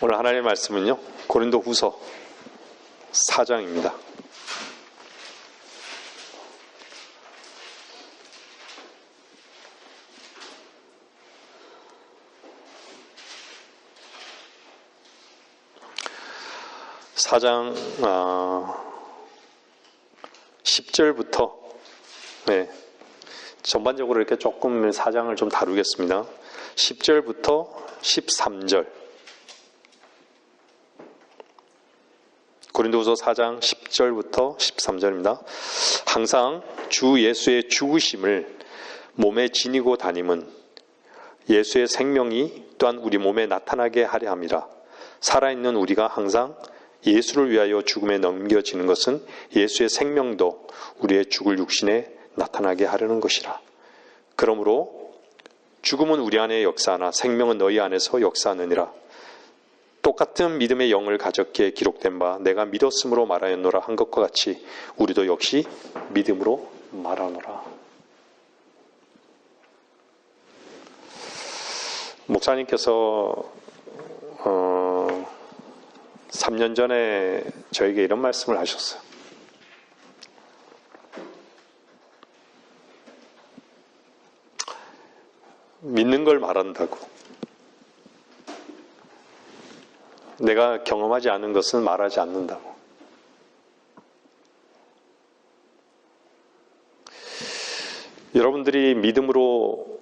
오늘 하나님의 말씀은요, 고린도후서 4장입니다. 사장 10절부터 전반적으로 이렇게 조금 사장을 좀 다루겠습니다. 10절부터 13절. 고린도후서 4장 10절부터 13절입니다. 항상 주 예수의 죽으심을 몸에 지니고 다님은 예수의 생명이 또한 우리 몸에 나타나게 하려 함이라. 살아있는 우리가 항상 예수를 위하여 죽음에 넘겨지는 것은 예수의 생명도 우리의 죽을 육신에 나타나게 하려는 것이라. 그러므로 죽음은 우리 안에 역사하나 생명은 너희 안에서 역사하느니라. 똑같은 믿음의 영을 가졌기에 기록된 바 내가 믿었으므로 말하였노라 한 것과 같이 우리도 역시 믿음으로 말하노라. 목사님께서 3년 전에 저에게 이런 말씀을 하셨어요. 믿는 걸 말한다고. 내가 경험하지 않은 것은 말하지 않는다고. 여러분들이 믿음으로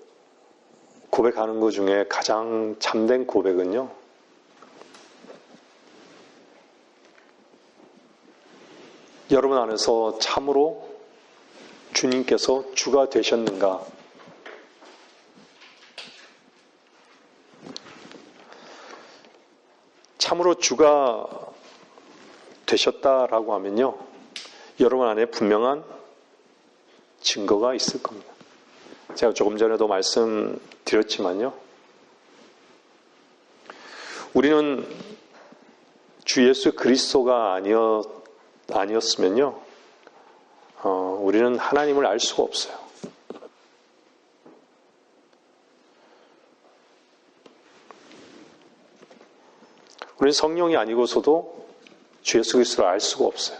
고백하는 것 중에 가장 참된 고백은요, 여러분 안에서 참으로 주님께서 주가 되셨는가? 참으로 주가 되셨다라고 하면요, 여러분 안에 분명한 증거가 있을 겁니다. 제가 조금 전에도 말씀드렸지만요, 우리는 주 예수 그리스도가 아니었으면요, 우리는 하나님을 알 수가 없어요. 우리는 성령이 아니고서도 주 예수 그리스도를 알 수가 없어요.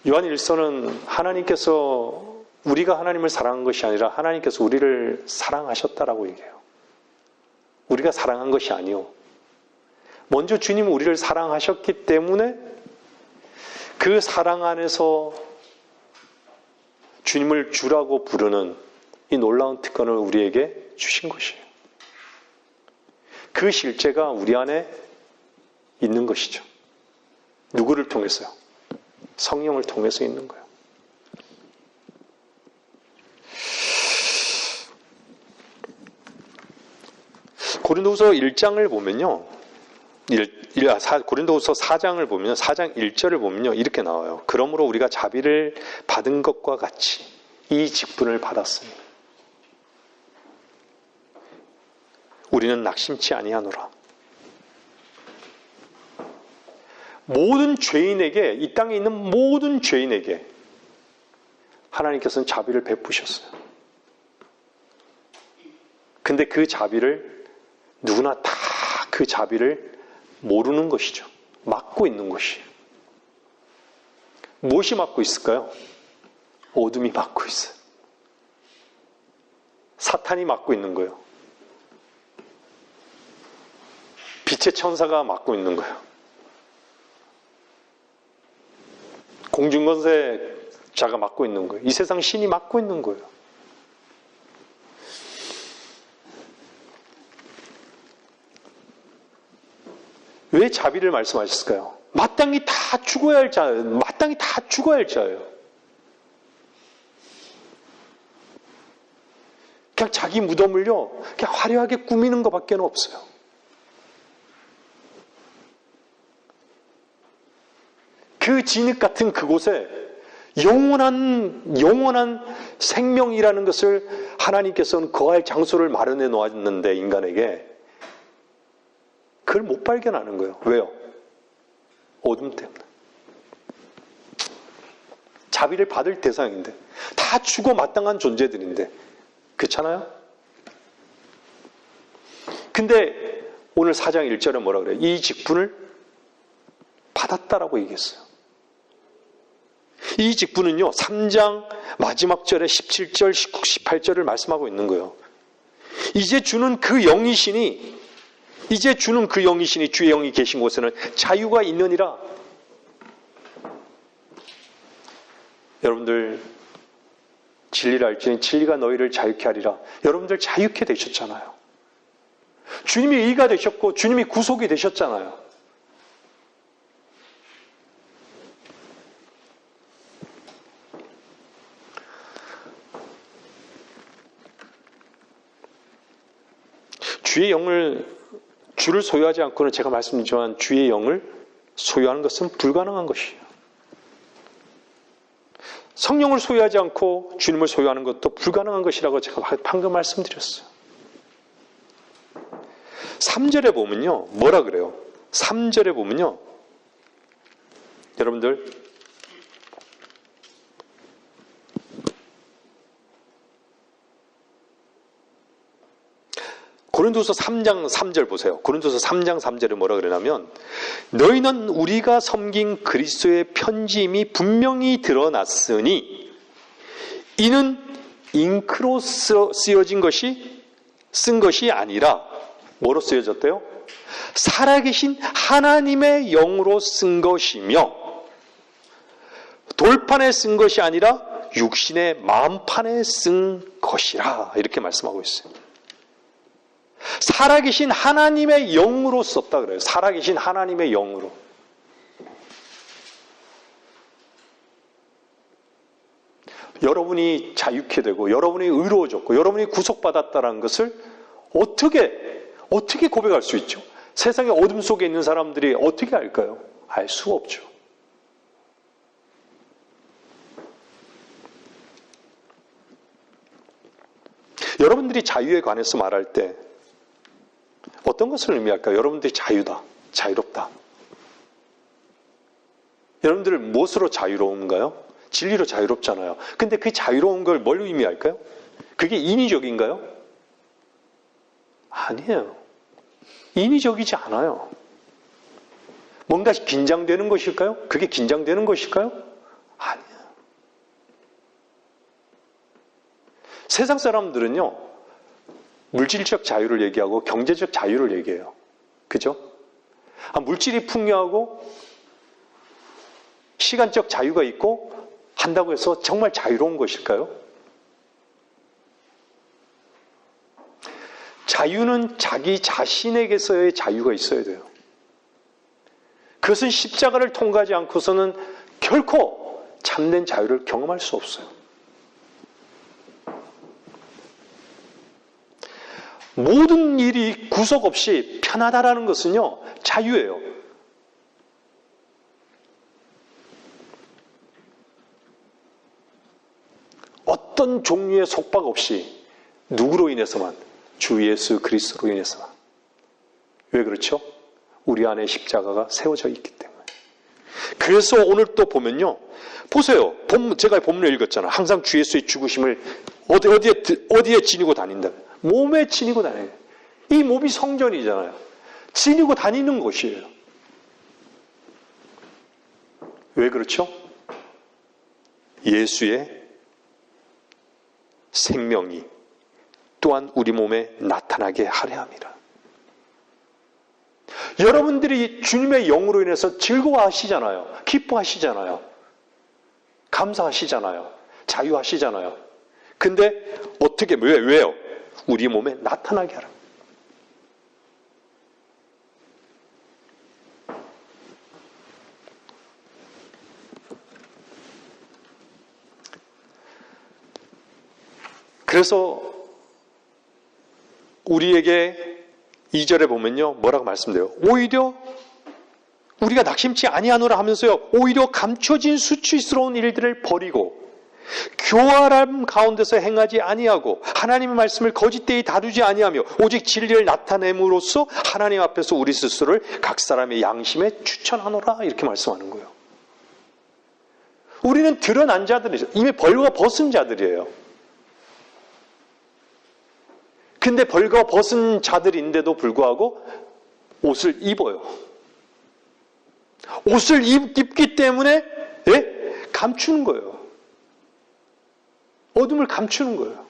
요한 1서는 하나님께서 우리가 하나님을 사랑한 것이 아니라 하나님께서 우리를 사랑하셨다라고 얘기해요. 우리가 사랑한 것이 아니요, 먼저 주님은 우리를 사랑하셨기 때문에 그 사랑 안에서 주님을 주라고 부르는 이 놀라운 특권을 우리에게 주신 것이에요. 그 실제가 우리 안에 있는 것이죠. 누구를 통해서요? 성령을 통해서 있는 거예요. 고린도후서 1장을 보면요, 고린도후서 4장을 보면 4장 1절을 보면요, 이렇게 나와요. 그러므로 우리가 자비를 받은 것과 같이 이 직분을 받았으니 우리는 낙심치 아니하노라. 모든 죄인에게, 이 땅에 있는 모든 죄인에게 하나님께서는 자비를 베푸셨어요. 근데 그 자비를 누구나 다 그 자비를 모르는 것이죠. 막고 있는 것이에요. 무엇이 막고 있을까요? 어둠이 막고 있어요. 사탄이 막고 있는 거예요. 빛의 천사가 막고 있는 거예요. 공중권세자가 막고 있는 거예요. 이 세상 신이 막고 있는 거예요. 왜 자비를 말씀하셨을까요? 마땅히 다 죽어야 할 자예요. 마땅히 다 죽어야 할 자예요. 그냥 자기 무덤을요, 그냥 화려하게 꾸미는 것밖에 없어요. 그 진흙 같은 그곳에 영원한 생명이라는 것을 하나님께서는 거할 장소를 마련해 놓았는데, 인간에게 그걸 못 발견하는 거예요. 왜요? 어둠 때문에. 자비를 받을 대상인데, 다 죽어 마땅한 존재들인데, 그렇잖아요? 근데 오늘 4장 1절에 뭐라 그래요? 이 직분을 받았다라고 얘기했어요. 이 직분은요, 3장 마지막 절에 17절, 19, 18절을 말씀하고 있는 거예요. 이제 주는 그 영이시니 주의 영이 계신 곳에는 자유가 있느니라. 여러분들, 진리를 알지니 진리가 너희를 자유케 하리라. 여러분들 자유케 되셨잖아요. 주님이 의가 되셨고 주님이 구속이 되셨잖아요. 주를 소유하지 않고는 제가 말씀드렸지만 주의 영을 소유하는 것은 불가능한 것이에요. 성령을 소유하지 않고 주님을 소유하는 것도 불가능한 것이라고 제가 방금 말씀드렸어요. 3절에 보면요, 뭐라 그래요? 3절에 보면요, 여러분들, 고린도서 3장 3절 보세요. 고린도서 3장 3절에 뭐라 그러냐면, 너희는 우리가 섬긴 그리스도의 편지임이 분명히 드러났으니 이는 잉크로 쓴 것이 아니라 뭐로 쓰여졌대요? 살아계신 하나님의 영으로 쓴 것이며 돌판에 쓴 것이 아니라 육신의 마음판에 쓴 것이라, 이렇게 말씀하고 있어요. 살아계신 하나님의 영으로 썼다 그래요. 살아계신 하나님의 영으로. 여러분이 자유케 되고 여러분이 의로워졌고 여러분이 구속받았다는 것을 어떻게 고백할 수 있죠? 세상의 어둠 속에 있는 사람들이 어떻게 알까요? 알 수가 없죠. 여러분들이 자유에 관해서 말할 때 어떤 것을 의미할까요? 여러분들이 자유다, 자유롭다. 여러분들 무엇으로 자유로운가요? 진리로 자유롭잖아요. 근데 그 자유로운 걸 뭘 의미할까요? 그게 인위적인가요? 아니에요. 인위적이지 않아요. 뭔가 긴장되는 것일까요? 그게 긴장되는 것일까요? 아니에요. 세상 사람들은요, 물질적 자유를 얘기하고 경제적 자유를 얘기해요. 그죠? 물질이 풍요하고 시간적 자유가 있고 한다고 해서 정말 자유로운 것일까요? 자유는 자기 자신에게서의 자유가 있어야 돼요. 그것은 십자가를 통과하지 않고서는 결코 참된 자유를 경험할 수 없어요. 모든 일이 구속 없이 편하다라는 것은요, 자유예요. 어떤 종류의 속박 없이 누구로 인해서만, 주 예수 그리스도로 인해서만. 왜 그렇죠? 우리 안에 십자가가 세워져 있기 때문에. 그래서 오늘 또 보면요, 보세요. 제가 본문을 읽었잖아요. 항상 주 예수의 죽으심을 어디에 지니고 다닌다. 몸에 지니고 다녀요. 이 몸이 성전이잖아요. 지니고 다니는 곳이에요. 왜 그렇죠? 예수의 생명이 또한 우리 몸에 나타나게 하려 함이라. 여러분들이 주님의 영으로 인해서 즐거워하시잖아요. 기뻐하시잖아요. 감사하시잖아요. 자유하시잖아요. 근데 어떻게, 왜요? 우리 몸에 나타나게 하라. 그래서 우리에게 2절에 보면요, 뭐라고 말씀드려요? 오히려 우리가 낙심치 아니하노라 하면서요, 오히려 감춰진 수치스러운 일들을 버리고 교활함 가운데서 행하지 아니하고 하나님의 말씀을 거짓되이 다루지 아니하며 오직 진리를 나타냄으로써 하나님 앞에서 우리 스스로를 각 사람의 양심에 추천하노라, 이렇게 말씀하는 거예요. 우리는 드러난 자들이죠. 이미 벌과 벗은 자들이에요. 근데 벌거 벗은 자들인데도 불구하고 옷을 입어요. 옷을 입기 때문에 감추는 거예요. 어둠을 감추는 거예요.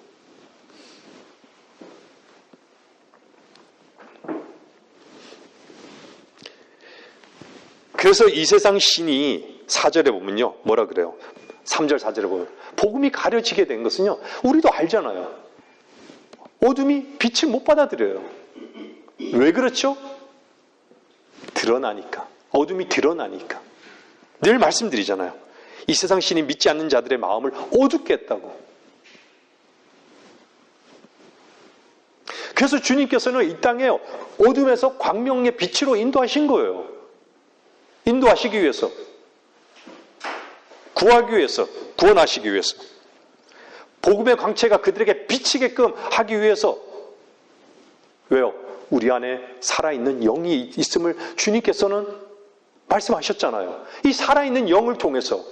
그래서 이 세상 신이 4절에 보면요. 뭐라 그래요? 3절 4절에 보면 복음이 가려지게 된 것은요. 우리도 알잖아요. 어둠이 빛을 못 받아들여요. 왜 그렇죠? 드러나니까. 어둠이 드러나니까. 늘 말씀드리잖아요. 이 세상 신이 믿지 않는 자들의 마음을 어둡게 했다고. 그래서 주님께서는 이 땅에 어둠에서 광명의 빛으로 인도하신 거예요. 인도하시기 위해서. 구하기 위해서. 구원하시기 위해서. 복음의 광채가 그들에게 비치게끔 하기 위해서. 왜요? 우리 안에 살아있는 영이 있음을 주님께서는 말씀하셨잖아요. 이 살아있는 영을 통해서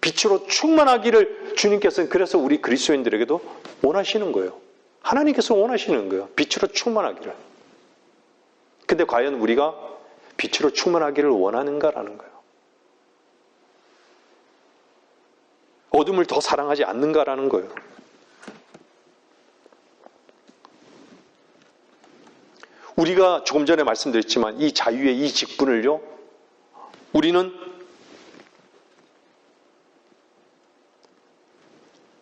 빛으로 충만하기를 주님께서는 그래서 우리 그리스도인들에게도 원하시는 거예요. 하나님께서 원하시는 거예요. 빛으로 충만하기를. 근데 과연 우리가 빛으로 충만하기를 원하는가라는 거예요. 어둠을 더 사랑하지 않는가라는 거예요. 우리가 조금 전에 말씀드렸지만 이 자유의 이 직분을요, 우리는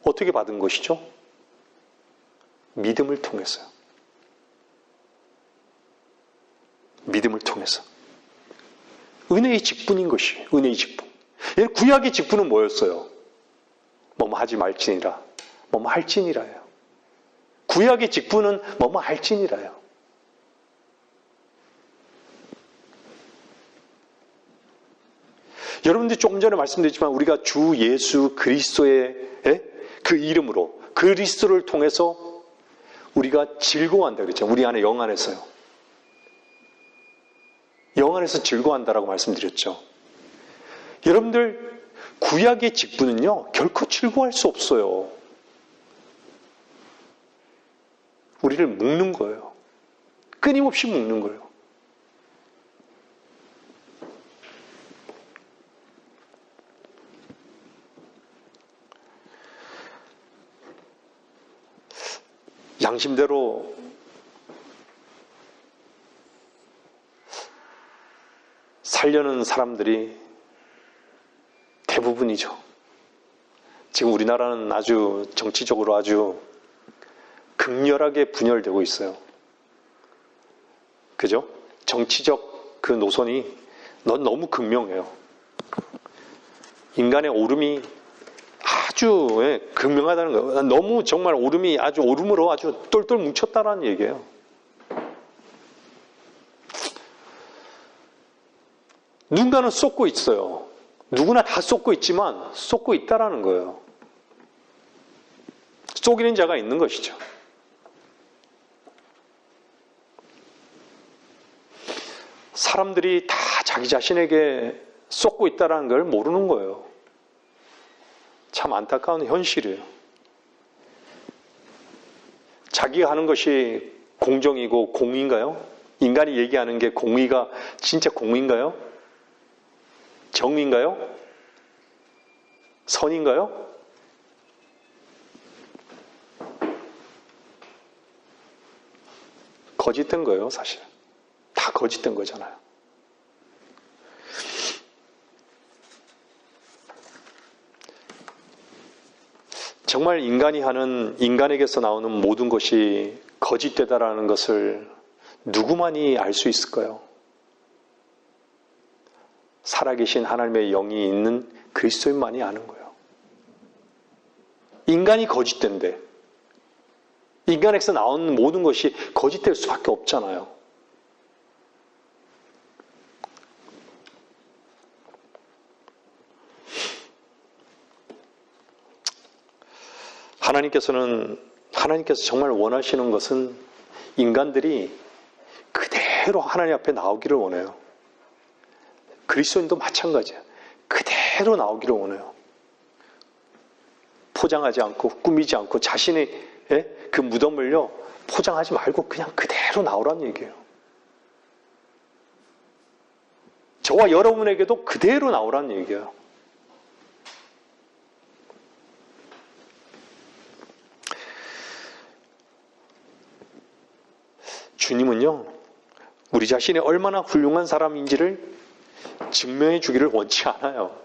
어떻게 받은 것이죠? 믿음을 통해서요. 믿음을 통해서. 은혜의 직분인 것이 은혜의 직분. 구약의 직분은 뭐였어요? 뭐뭐 하지 말지니라. 뭐뭐 할지니라요. 구약의 직분은 뭐뭐 할지니라요. 여러분들이 조금 전에 말씀드렸지만 우리가 주 예수 그리스도의 그 이름으로 그리스도를 통해서 우리가 즐거워한다 그랬죠. 우리 안에 영 안에서요. 영 안에서 즐거워한다라고 말씀드렸죠. 여러분들 구약의 직분은요. 결코 즐거워할 수 없어요. 우리를 묶는 거예요. 끊임없이 묶는 거예요. 양심대로 살려는 사람들이 대부분이죠. 지금 우리나라는 아주 정치적으로 아주 극렬하게 분열되고 있어요. 그죠? 정치적 그 노선이 너무 극명해요. 인간의 오름이 아주 극명하다는 거예요. 너무 정말 오름이 아주 오름으로 아주 똘똘 뭉쳤다라는 얘기예요. 누군가는 쏟고 있어요. 누구나 다 쏟고 있지만 쏟고 있다라는 거예요. 속이는 자가 있는 것이죠. 사람들이 다 자기 자신에게 쏟고 있다라는 걸 모르는 거예요. 참 안타까운 현실이에요. 자기가 하는 것이 공정이고 공의인가요? 인간이 얘기하는 게 공의가 진짜 공의인가요? 정의인가요? 선인가요? 거짓된 거예요, 사실. 다 거짓된 거잖아요. 정말 인간이 하는, 인간에게서 나오는 모든 것이 거짓되다라는 것을 누구만이 알 수 있을까요? 살아계신 하나님의 영이 있는 그리스도인만이 아는 거예요. 인간이 거짓된데, 인간에게서 나오는 모든 것이 거짓될 수밖에 없잖아요. 하나님께서 정말 원하시는 것은 인간들이 그대로 하나님 앞에 나오기를 원해요. 그리스도인도 마찬가지예요. 그대로 나오기를 원해요. 포장하지 않고 꾸미지 않고 자신의 그 무덤을요, 포장하지 말고 그냥 그대로 나오라는 얘기예요. 저와 여러분에게도 그대로 나오라는 얘기예요. 주님은요, 우리 자신이 얼마나 훌륭한 사람인지를 증명해 주기를 원치 않아요.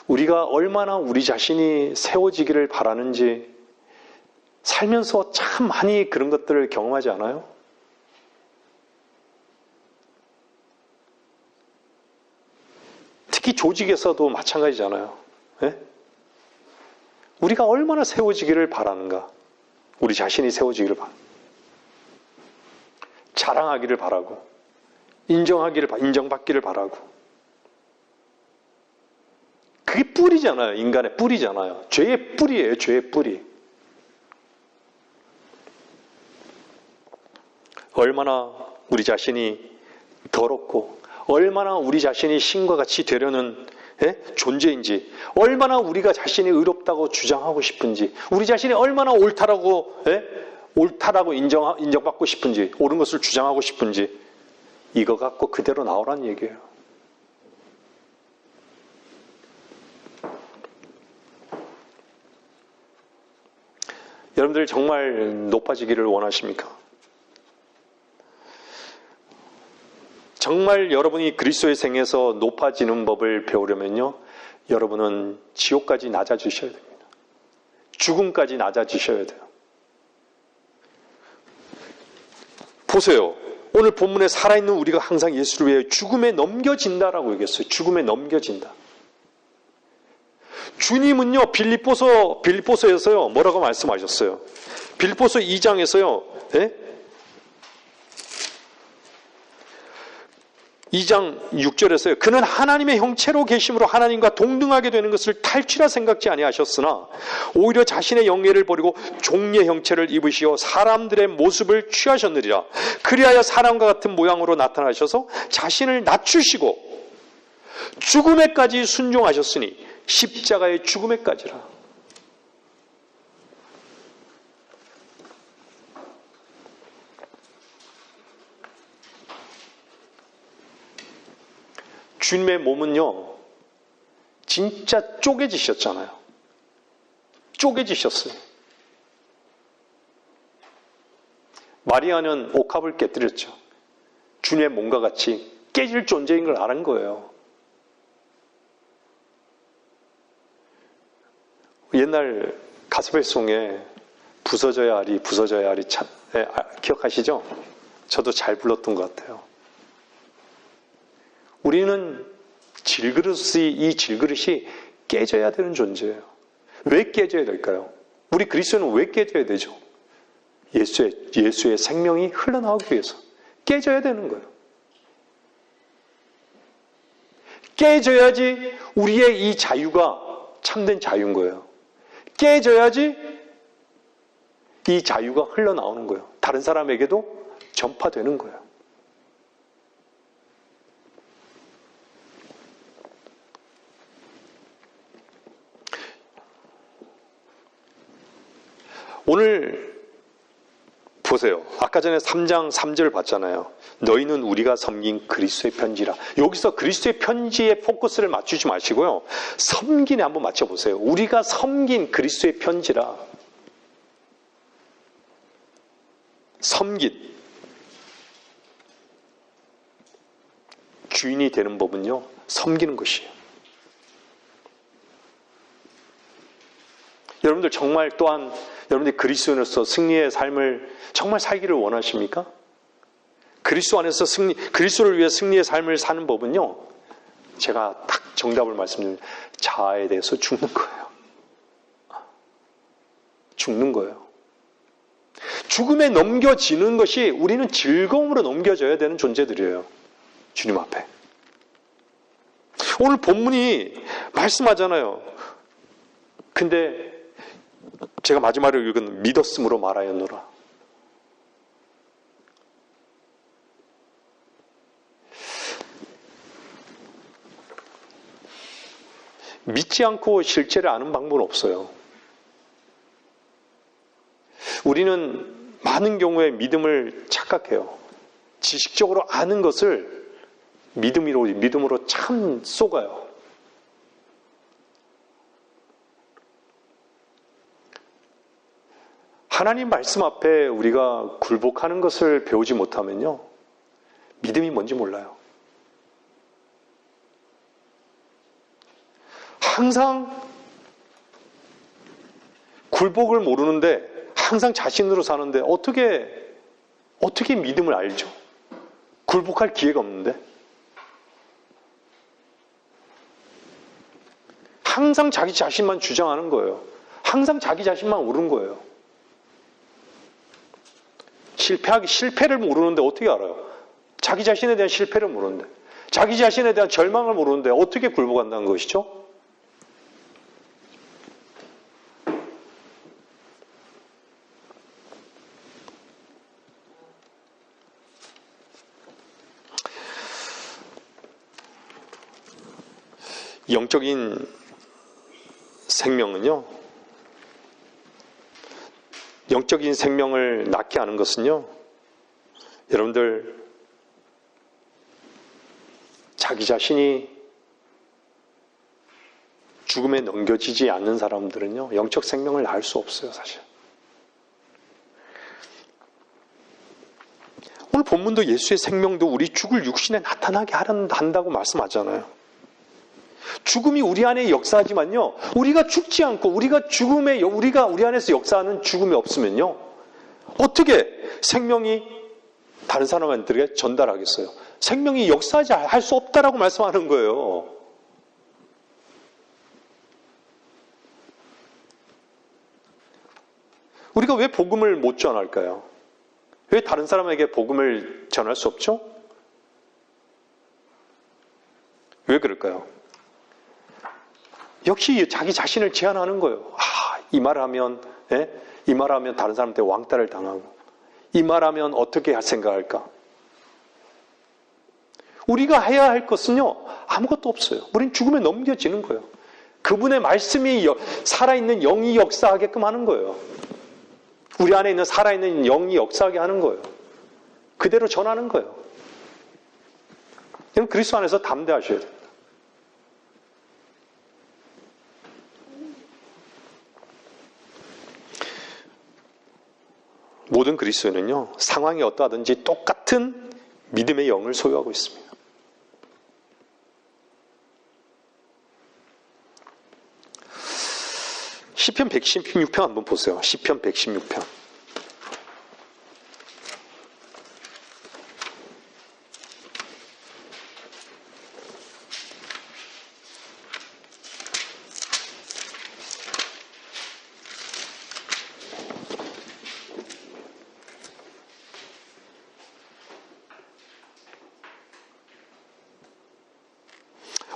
우리가 얼마나 우리 자신이 세워지기를 바라는지 살면서 참 많이 그런 것들을 경험하지 않아요? 특히 조직에서도 마찬가지잖아요. 네? 우리가 얼마나 세워지기를 바라는가? 우리 자신이 세워지기를 자랑하기를 바라고, 인정받기를 바라고. 그게 뿌리잖아요. 인간의 뿌리잖아요. 죄의 뿌리예요. 죄의 뿌리. 얼마나 우리 자신이 더럽고, 얼마나 우리 자신이 신과 같이 되려는 존재인지, 얼마나 우리가 자신이 의롭다고 주장하고 싶은지, 우리 자신이 얼마나 옳다라고 인정받고 싶은지, 옳은 것을 주장하고 싶은지, 이거 갖고 그대로 나오라는 얘기예요. 여러분들 정말 높아지기를 원하십니까? 정말 여러분이 그리스도의 생에서 높아지는 법을 배우려면요, 여러분은 지옥까지 낮아지셔야 됩니다. 죽음까지 낮아지셔야 돼요. 보세요. 오늘 본문에 살아있는 우리가 항상 예수를 위해 죽음에 넘겨진다라고 얘기했어요. 죽음에 넘겨진다. 주님은요, 빌립보서에서요, 뭐라고 말씀하셨어요? 빌립보서 2장에서요, 2장 6절에서요. 그는 하나님의 형체로 계심으로 하나님과 동등하게 되는 것을 탈취라 생각지 아니하셨으나 오히려 자신의 영예를 버리고 종의 형체를 입으시어 사람들의 모습을 취하셨느니라. 그리하여 사람과 같은 모양으로 나타나셔서 자신을 낮추시고 죽음에까지 순종하셨으니 십자가의 죽음에까지라. 주님의 몸은요, 진짜 쪼개지셨잖아요. 쪼개지셨어요. 마리아는 옥합을 깨뜨렸죠. 주님의 몸과 같이 깨질 존재인 걸 아는 거예요. 옛날 가스펠송에 부서져야 하리 기억하시죠? 저도 잘 불렀던 것 같아요. 우리는 이 질그릇이 깨져야 되는 존재예요. 왜 깨져야 될까요? 우리 그리스도는 왜 깨져야 되죠? 예수의 생명이 흘러나오기 위해서 깨져야 되는 거예요. 깨져야지 우리의 이 자유가 참된 자유인 거예요. 깨져야지 이 자유가 흘러나오는 거예요. 다른 사람에게도 전파되는 거예요. 오늘 보세요. 아까 전에 3장 3절 봤잖아요. 너희는 우리가 섬긴 그리스도의 편지라. 여기서 그리스도의 편지에 포커스를 맞추지 마시고요. 섬긴에 한번 맞춰보세요. 우리가 섬긴 그리스도의 편지라. 섬긴. 주인이 되는 법은요, 섬기는 것이에요. 여러분들 정말 또한 여러분들이 그리스도인으로서 승리의 삶을 정말 살기를 원하십니까? 그리스도 안에서 그리스도를 위해 승리의 삶을 사는 법은요, 제가 딱 정답을 말씀드리면 자아에 대해서 죽는 거예요. 죽는 거예요. 죽음에 넘겨지는 것이 우리는 즐거움으로 넘겨져야 되는 존재들이에요. 주님 앞에. 오늘 본문이 말씀하잖아요. 근데 제가 마지막으로 읽은 믿었음으로 말하였노라. 믿지 않고 실제를 아는 방법은 없어요. 우리는 많은 경우에 믿음을 착각해요. 지식적으로 아는 것을 믿음으로 참 속아요. 하나님 말씀 앞에 우리가 굴복하는 것을 배우지 못하면요, 믿음이 뭔지 몰라요. 항상 굴복을 모르는데 항상 자신으로 사는데 어떻게 믿음을 알죠? 굴복할 기회가 없는데. 항상 자기 자신만 주장하는 거예요. 항상 자기 자신만 옳은 거예요. 실패를 모르는데 어떻게 알아요? 자기 자신에 대한 실패를 모르는데, 자기 자신에 대한 절망을 모르는데 어떻게 굴복한다는 것이죠? 영적인 생명은요, 영적인 생명을 낳게 하는 것은요, 여러분들, 자기 자신이 죽음에 넘겨지지 않는 사람들은요, 영적 생명을 낳을 수 없어요, 사실. 오늘 본문도 예수의 생명도 우리 죽을 육신에 나타나게 한다고 말씀하잖아요. 죽음이 우리 안에 역사하지만요, 우리가 죽지 않고 우리가 우리 안에서 역사하는 죽음이 없으면요, 어떻게 생명이 다른 사람들에게 전달하겠어요? 생명이 역사하지 할 수 없다라고 말씀하는 거예요. 우리가 왜 복음을 못 전할까요? 왜 다른 사람에게 복음을 전할 수 없죠? 왜 그럴까요? 역시 자기 자신을 제한하는 거예요. 이 말하면 다른 사람한테 왕따를 당하고, 이 말하면 어떻게 생각할까? 우리가 해야 할 것은요, 아무것도 없어요. 우린 죽음에 넘겨지는 거예요. 그분의 말씀이 살아있는 영이 역사하게끔 하는 거예요. 우리 안에 있는 살아있는 영이 역사하게 하는 거예요. 그대로 전하는 거예요. 여러분, 그리스도 안에서 담대하셔야 돼요. 모든 그리스도인은요, 상황이 어떠하든지 똑같은 믿음의 영을 소유하고 있습니다. 시편 116편 한번 보세요. 시편 116편.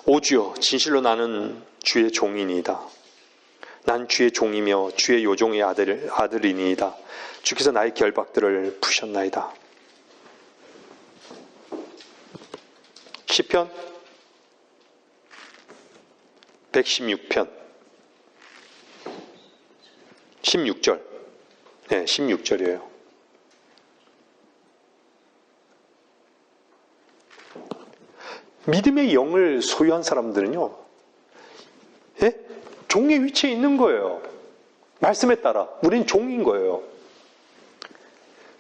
오 주여, 진실로 나는 주의 종이니이다. 난 주의 종이며 주의 요종의 아들이니이다. 주께서 나의 결박들을 푸셨나이다. 시편 116편 16절. 네, 16절이에요. 믿음의 영을 소유한 사람들은요, 종의 위치에 있는 거예요. 말씀에 따라 우린 종인 거예요.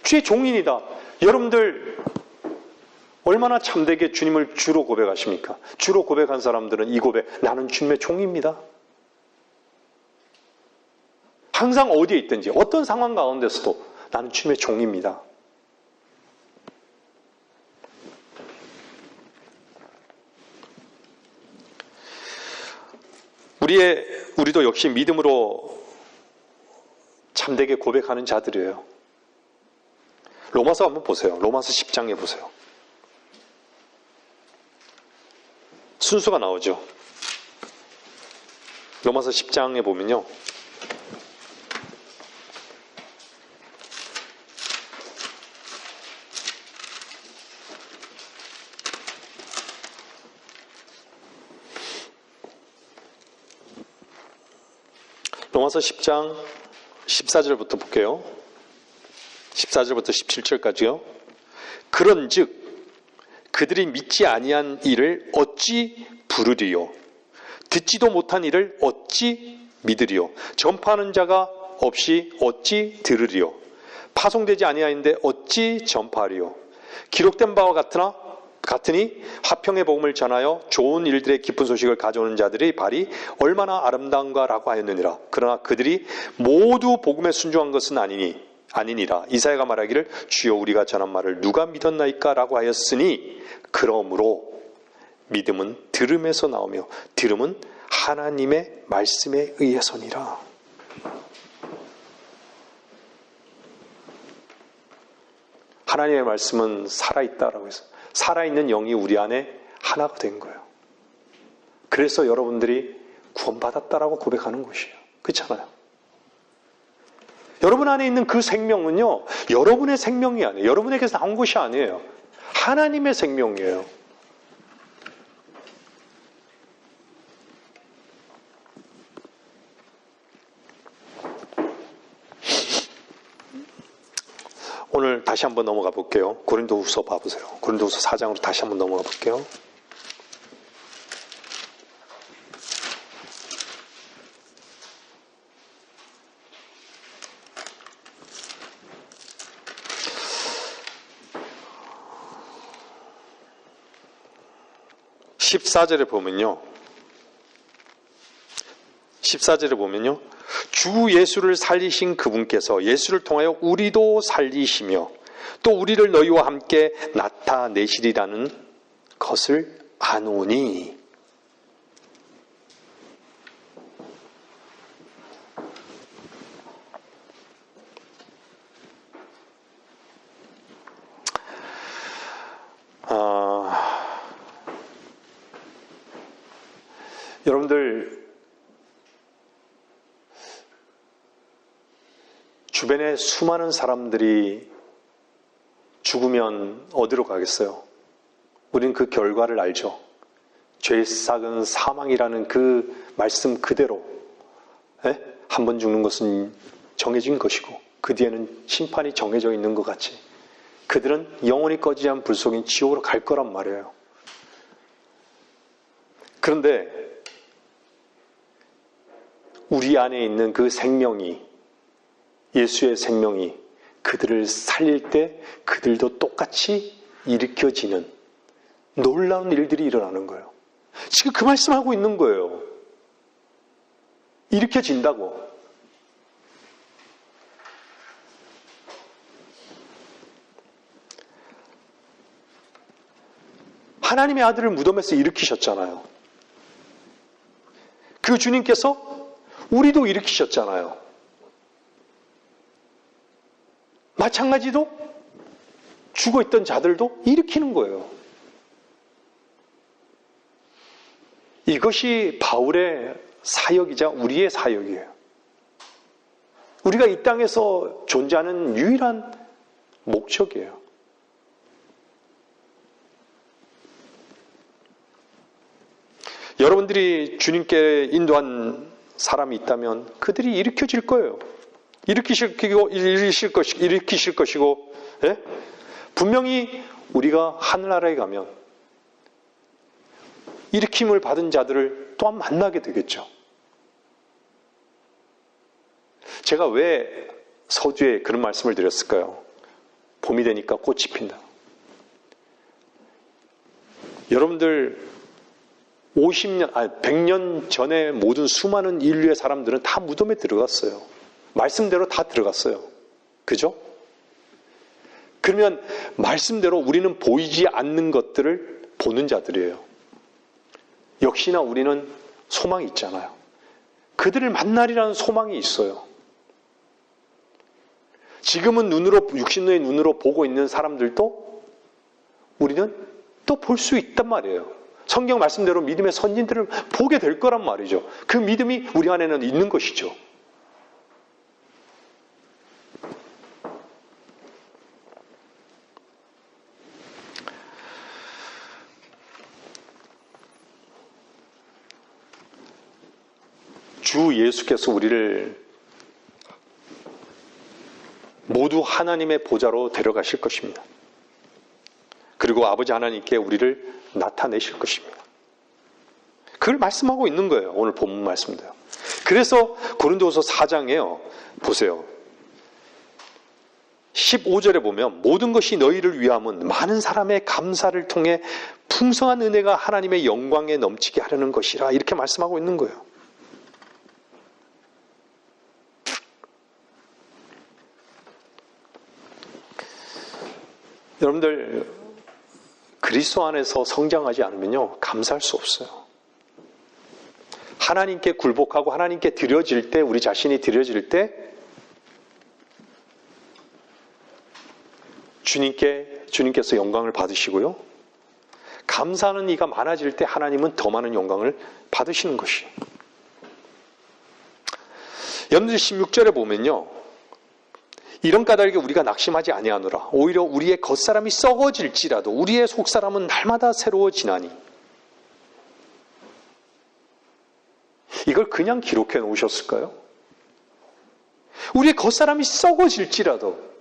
주의 종인이다. 여러분들 얼마나 참되게 주님을 주로 고백하십니까? 주로 고백한 사람들은 이 고백, 나는 주님의 종입니다. 항상 어디에 있든지 어떤 상황 가운데서도 나는 주님의 종입니다. 우리도 역시 믿음으로 참되게 고백하는 자들이에요. 로마서 한번 보세요. 로마서 10장에 보세요. 순서가 나오죠. 로마서 10장에 보면요, 로마서 10장 14절부터 볼게요. 14절부터 17절까지요. 그런즉 그들이 믿지 아니한 일을 어찌 부르리요? 듣지도 못한 일을 어찌 믿으리요? 전파하는 자가 없이 어찌 들으리요? 파송되지 아니하는데 어찌 전파하리요? 기록된 바와 같으니 화평의 복음을 전하여 좋은 일들의 기쁜 소식을 가져오는 자들의 발이 얼마나 아름다운가라고 하였느니라. 그러나 그들이 모두 복음에 순종한 것은 아니니라. 이사야가 말하기를 주여 우리가 전한 말을 누가 믿었나이까 라고 하였으니 그러므로 믿음은 들음에서 나오며 들음은 하나님의 말씀에 의해서니라. 하나님의 말씀은 살아있다라고 해서 살아있는 영이 우리 안에 하나가 된 거예요. 그래서 여러분들이 구원받았다라고 고백하는 것이에요. 그렇잖아요. 여러분 안에 있는 그 생명은요, 여러분의 생명이 아니에요. 여러분에게서 나온 것이 아니에요. 하나님의 생명이에요. 오늘 다시 한번 넘어가 볼게요. 고린도후서 봐보세요. 고린도후서 4장으로 다시 한번 넘어가 볼게요. (14절에) 보면요. 주 예수를 살리신 그분께서 예수를 통하여 우리도 살리시며 또 우리를 너희와 함께 나타내시리라는 것을 아노니. 여러분들 주변에 수많은 사람들이 죽으면 어디로 가겠어요? 우리는 그 결과를 알죠. 죄의 싹은 사망이라는 그 말씀 그대로 한 번 죽는 것은 정해진 것이고 그 뒤에는 심판이 정해져 있는 것 같이 그들은 영원히 꺼지지 않은 불 속인 지옥으로 갈 거란 말이에요. 그런데 우리 안에 있는 그 생명이, 예수의 생명이 그들을 살릴 때 그들도 똑같이 일으켜지는 놀라운 일들이 일어나는 거예요. 지금 그 말씀하고 있는 거예요. 일으켜진다고. 하나님의 아들을 무덤에서 일으키셨잖아요. 그 주님께서 우리도 일으키셨잖아요. 마찬가지로 죽어있던 자들도 일으키는 거예요. 이것이 바울의 사역이자 우리의 사역이에요. 우리가 이 땅에서 존재하는 유일한 목적이에요. 여러분들이 주님께 인도한 사람이 있다면 그들이 일으켜질 거예요. 일으키실 것이고, 분명히 우리가 하늘나라에 가면 일으킴을 받은 자들을 또한 만나게 되겠죠. 제가 왜 서두에 그런 말씀을 드렸을까요? 봄이 되니까 꽃이 핀다. 여러분들 100년 전에 모든 수많은 인류의 사람들은 다 무덤에 들어갔어요. 말씀대로 다 들어갔어요. 그죠? 그러면 말씀대로 우리는 보이지 않는 것들을 보는 자들이에요. 역시나 우리는 소망이 있잖아요. 그들을 만나리라는 소망이 있어요. 지금은 육신의 눈으로 보고 있는 사람들도 우리는 또 볼 수 있단 말이에요. 성경 말씀대로 믿음의 선진들을 보게 될 거란 말이죠. 그 믿음이 우리 안에는 있는 것이죠. 주 주 예수께서 우리를 모두 하나님의 보좌로 데려가실 것입니다. 그리고 아버지 하나님께 우리를 나타내실 것입니다. 그걸 말씀하고 있는 거예요. 오늘 본문 말씀도요. 그래서 고린도후서 4장에요. 보세요. 15절에 보면 모든 것이 너희를 위함은 많은 사람의 감사를 통해 풍성한 은혜가 하나님의 영광에 넘치게 하려는 것이라 이렇게 말씀하고 있는 거예요. 여러분들 그리스도 안에서 성장하지 않으면요 감사할 수 없어요. 하나님께 굴복하고 하나님께 드려질 때 우리 자신이 드려질 때 주님께서 영광을 받으시고요. 감사하는 이가 많아질 때 하나님은 더 많은 영광을 받으시는 것이에요. 여러분들 16절에 보면요. 이런 까닭에 우리가 낙심하지 아니하노라. 오히려 우리의 겉사람이 썩어질지라도 우리의 속사람은 날마다 새로워지나니. 이걸 그냥 기록해 놓으셨을까요? 우리의 겉사람이 썩어질지라도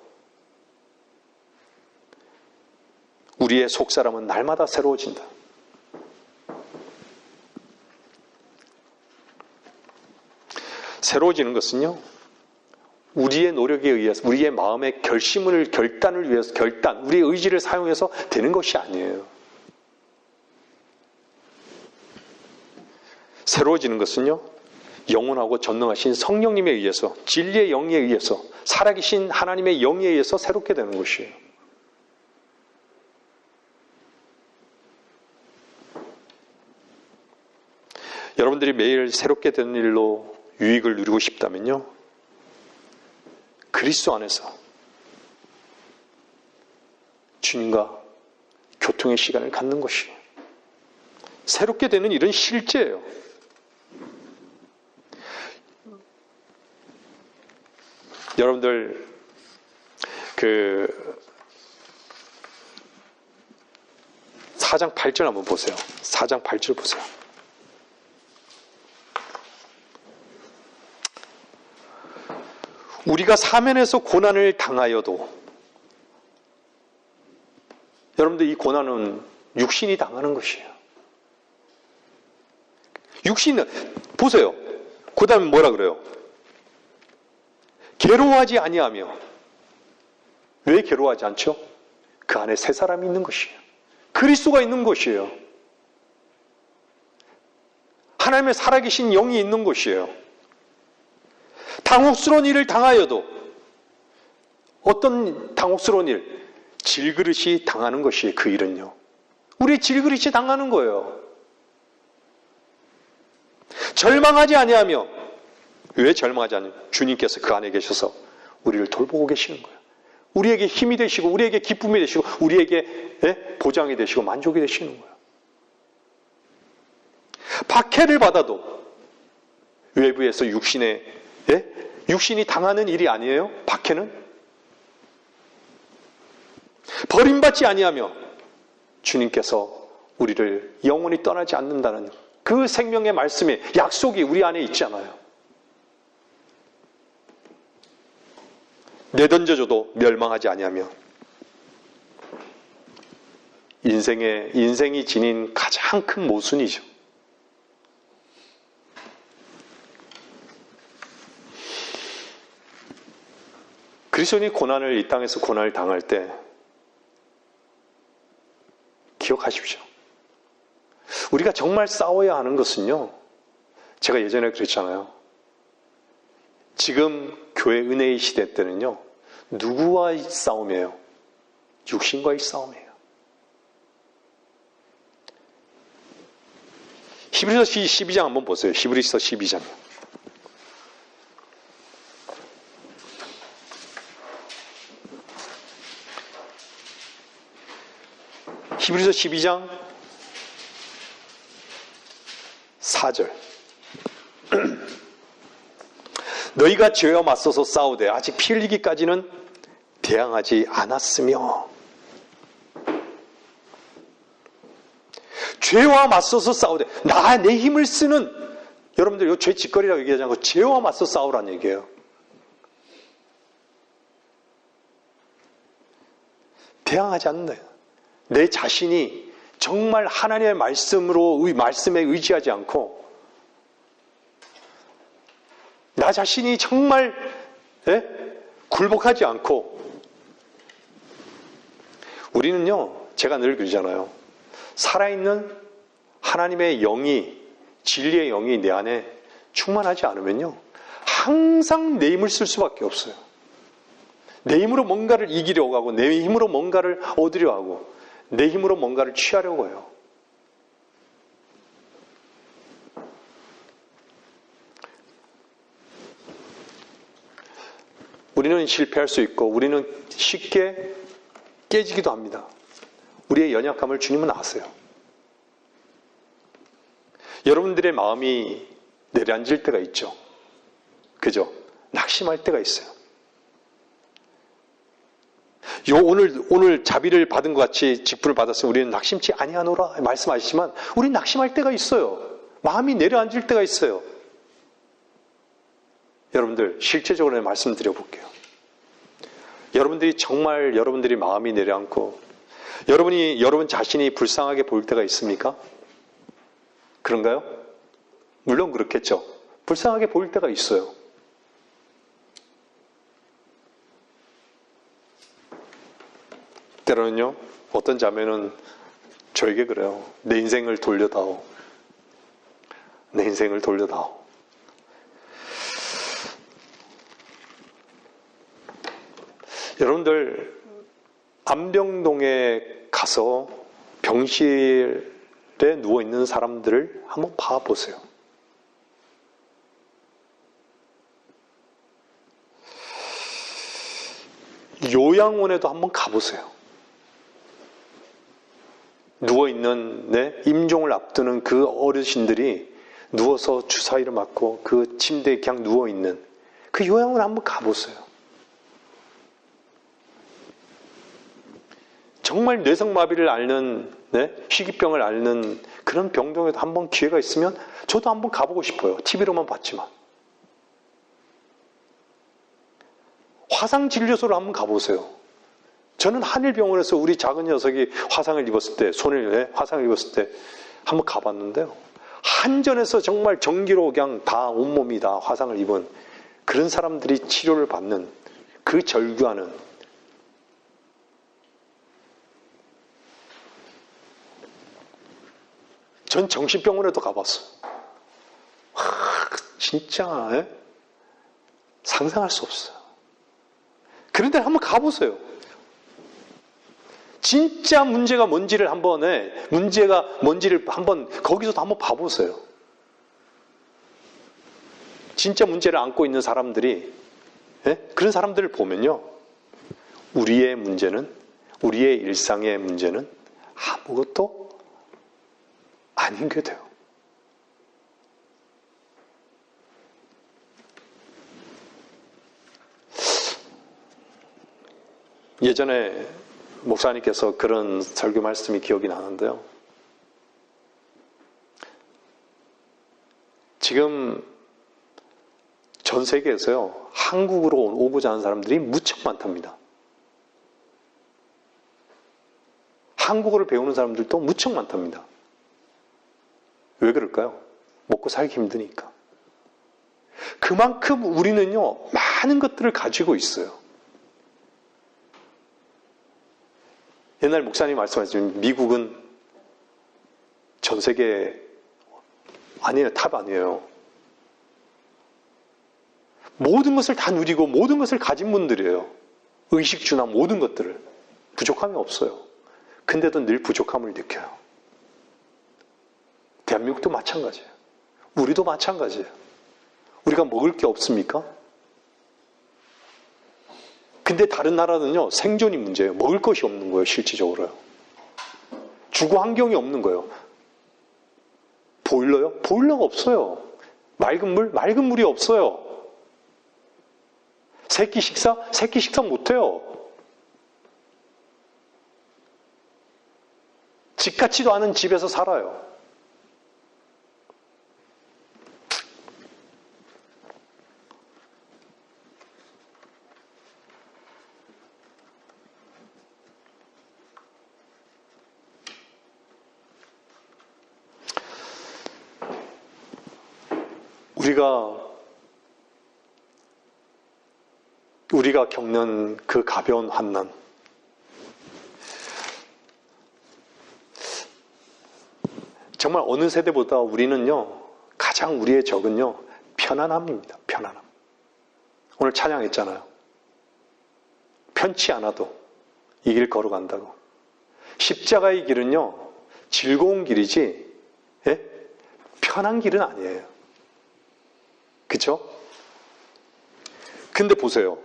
우리의 속사람은 날마다 새로워진다. 새로워지는 것은요, 우리의 노력에 의해서, 우리의 마음의 결단을 위해서, 우리의 의지를 사용해서 되는 것이 아니에요. 새로워지는 것은요, 영원하고 전능하신 성령님에 의해서, 진리의 영에 의해서, 살아계신 하나님의 영에 의해서 새롭게 되는 것이에요. 여러분들이 매일 새롭게 되는 일로 유익을 누리고 싶다면요, 그리스도 안에서 주님과 교통의 시간을 갖는 것이에요. 새롭게 되는 일은 실제예요. 여러분들 4장 8절 한번 보세요. 4장 8절 보세요. 우리가 사면에서 고난을 당하여도, 여러분들 이 고난은 육신이 당하는 것이에요. 육신은 보세요. 그 다음에 뭐라 그래요? 괴로워하지 아니하며. 왜 괴로워하지 않죠? 그 안에 새 사람이 있는 것이에요. 그리스도가 있는 것이에요. 하나님의 살아계신 영이 있는 것이에요. 당혹스러운 일을 당하여도, 어떤 당혹스러운 일? 질그릇이 당하는 것이에요. 그 일은요. 우리 질그릇이 당하는 거예요. 절망하지 아니하며. 왜 절망하지 않냐면 주님께서 그 안에 계셔서 우리를 돌보고 계시는 거예요. 우리에게 힘이 되시고, 우리에게 기쁨이 되시고, 우리에게 보장이 되시고 만족이 되시는 거예요. 박해를 받아도 외부에서 육신이 당하는 일이 아니에요. 박해는 버림받지 아니하며 주님께서 우리를 영원히 떠나지 않는다는 그 생명의 말씀의 약속이 우리 안에 있잖아요. 내던져줘도 멸망하지 아니하며. 인생이 지닌 가장 큰 모순이죠. 그리스도인이 이 땅에서 고난을 당할 때 기억하십시오. 우리가 정말 싸워야 하는 것은요, 제가 예전에 그랬잖아요. 지금 교회 은혜의 시대 때는요, 누구와의 싸움이에요? 육신과의 싸움이에요. 히브리서 12장 한번 보세요. 히브리서 12장. 히브리서 12장 4절. 너희가 죄와 맞서서 싸우되 아직 피 흘리기까지는 대항하지 않았으며. 죄와 맞서서 싸우되, 내 힘을 쓰는, 여러분들 이 죄 짓거리라고 얘기하지 않고 죄와 맞서 싸우라는 얘기예요. 대항하지 않는다. 내 자신이 정말 하나님의 말씀에 의지하지 않고 나 자신이 정말 굴복하지 않고 우리는요, 제가 늘 그러잖아요. 살아있는 하나님의 영이, 진리의 영이 내 안에 충만하지 않으면요, 항상 내 힘을 쓸 수밖에 없어요. 내 힘으로 뭔가를 이기려고 하고, 내 힘으로 뭔가를 얻으려 하고, 내 힘으로 뭔가를 취하려고 해요. 우리는 실패할 수 있고, 우리는 쉽게 깨지기도 합니다. 우리의 연약함을 주님은 아세요. 여러분들의 마음이 내려앉을 때가 있죠. 그죠? 낙심할 때가 있어요. 오늘 자비를 받은 것 같이 직분을 받았으면 우리는 낙심치 아니하노라 말씀하시지만 우리는 낙심할 때가 있어요. 마음이 내려앉을 때가 있어요. 여러분들 실제적으로 말씀드려볼게요. 여러분들이 정말 여러분들이 마음이 내려앉고 여러분 자신이 불쌍하게 보일 때가 있습니까? 그런가요? 물론 그렇겠죠. 불쌍하게 보일 때가 있어요. 때로는요, 어떤 자매는 저에게 그래요. 내 인생을 돌려다오. 내 인생을 돌려다오. 여러분들, 안병동에 가서 병실에 누워있는 사람들을 한번 봐보세요. 요양원에도 한번 가보세요. 누워있는 임종을 앞두는 그 어르신들이 누워서 주사위를 맞고 그 침대에 그냥 누워있는 그 요양원에 한번 가보세요. 정말 뇌성마비를 앓는 희귀병을 앓는 그런 병동에도 한번 기회가 있으면 저도 한번 가보고 싶어요. TV로만 봤지만. 화상진료소를 한번 가보세요. 저는 한일병원에서 우리 작은 녀석이 화상을 입었을 때, 손을 화상을 입었을 때 한번 가봤는데요. 한전에서 정말 전기로 그냥 다 온몸이 다 화상을 입은 그런 사람들이 치료를 받는 그 절규하는 전 정신병원에도 가봤어요. 진짜 상상할 수 없어요. 그런데 한번 가보세요. 진짜 문제가 뭔지를 한번 거기서도 한번 봐보세요. 진짜 문제를 안고 있는 사람들이 그런 사람들을 보면요, 우리의 문제는, 우리의 일상의 문제는 아무것도 아닌 게 돼요. 예전에 목사님께서 그런 설교 말씀이 기억이 나는데요. 지금 전 세계에서요, 한국으로 오고자 하는 사람들이 무척 많답니다. 한국어를 배우는 사람들도 무척 많답니다. 왜 그럴까요? 먹고 살기 힘드니까. 그만큼 우리는요, 많은 것들을 가지고 있어요. 옛날 목사님 말씀하시면 미국은 전 세계 아니에요. 탑 아니에요. 모든 것을 다 누리고 모든 것을 가진 분들이에요. 의식주나 모든 것들을. 부족함이 없어요. 근데도 늘 부족함을 느껴요. 대한민국도 마찬가지예요. 우리도 마찬가지예요. 우리가 먹을 게 없습니까? 근데 다른 나라는요, 생존이 문제예요. 먹을 것이 없는 거예요, 실질적으로요. 주거 환경이 없는 거예요. 보일러요? 보일러가 없어요. 맑은 물? 맑은 물이 없어요. 새끼 식사 못해요. 집 같지도 않은 집에서 살아요. 우리가 겪는 그 가벼운 환난, 정말 어느 세대보다 우리는요, 가장 우리의 적은요, 편안함입니다. 편안함. 오늘 찬양했잖아요. 편치 않아도 이 길 걸어간다고. 십자가의 길은요, 즐거운 길이지, 예? 편한 길은 아니에요. 그쵸? 근데 보세요.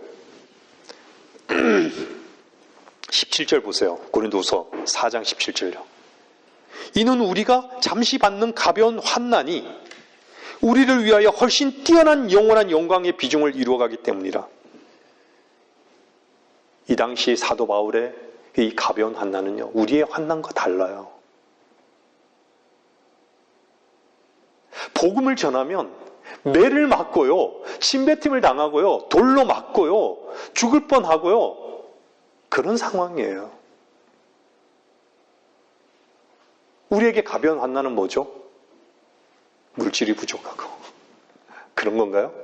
17절 보세요. 고린도후서 4장 17절요. 이는 우리가 잠시 받는 가벼운 환난이 우리를 위하여 훨씬 뛰어난 영원한 영광의 비중을 이루어가기 때문이라. 이 당시 사도 바울의 이 가벼운 환난은요, 우리의 환난과 달라요. 복음을 전하면 매를 맞고요, 침뱉음을 당하고요, 돌로 맞고요, 죽을 뻔하고요, 그런 상황이에요. 우리에게 가벼운 환난은 뭐죠? 물질이 부족하고 그런 건가요?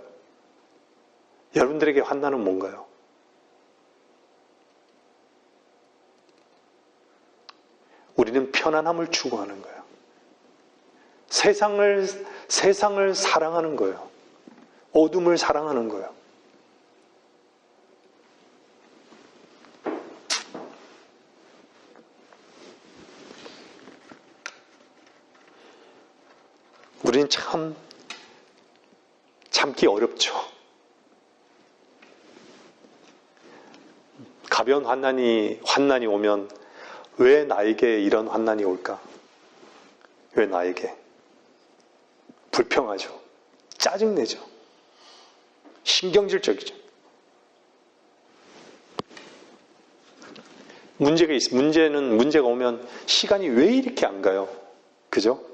여러분들에게 환난은 뭔가요? 우리는 편안함을 추구하는 거예요. 세상을 사랑하는 거예요. 어둠을 사랑하는 거예요. 우리는 참 참기 어렵죠. 가벼운 환난이 오면 왜 나에게 이런 환난이 올까? 왜 나에게? 불평하죠. 짜증내죠. 신경질적이죠. 문제가 오면 시간이 왜 이렇게 안 가요? 그죠?